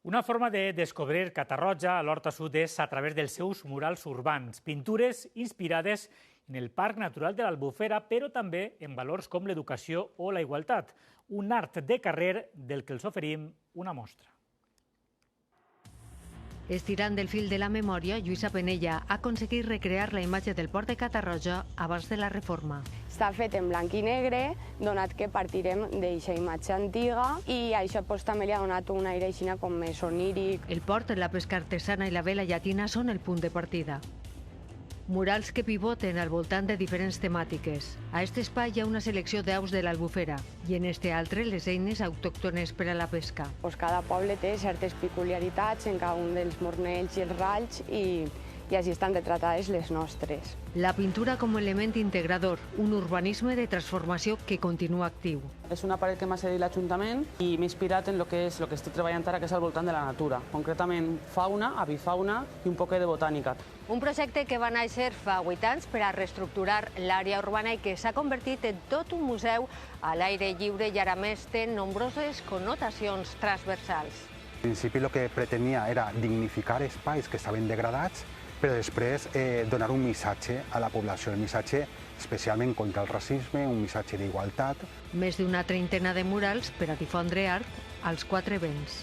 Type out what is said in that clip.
Una forma de descobrir Catarroja a l'Horta Sud és a través dels seus murals urbans, pintures inspirades en el Parc Natural de l'Albufera, però també en valors com l'educació o la igualtat, un art de carrer del que els oferim una mostra. Estirant del fil de la memòria, Lluïsa Penella ha aconseguit recrear la imatge del port de Catarroja abans de la reforma. Està fet en blanc i negre, donat que partirem d'aquesta imatge antiga i això també li ha donat un aire així com més oníric. El port, la pesca artesana i la vela llatina són el punt de partida. Murals que pivoten al voltant de diferents temàtiques. A aquest espai hi ha una selecció d'aus de l'Albufera i en este altre les eines autòctones per a la pesca. Cada poble té certes peculiaritats en cada un dels mornells i els ralls i així estan retratades les nostres. La pintura com a element integrador, un urbanisme de transformació que continua actiu. És una paret que m'ha cedit l'Ajuntament i m'he inspirat en el que estic treballant ara, que és al voltant de la natura, concretament fauna, avifauna i un poc de botànica. Un projecte que va néixer fa 8 anys per a reestructurar l'àrea urbana i que s'ha convertit en tot un museu a l'aire lliure i ara més té nombroses connotacions transversals. En principi el que pretenia era dignificar espais que estaven degradats, però després donar un missatge a la població, un missatge especialment contra el racisme, un missatge d'igualtat. Més d'una trentena de murals per a difondre art als 4 vents.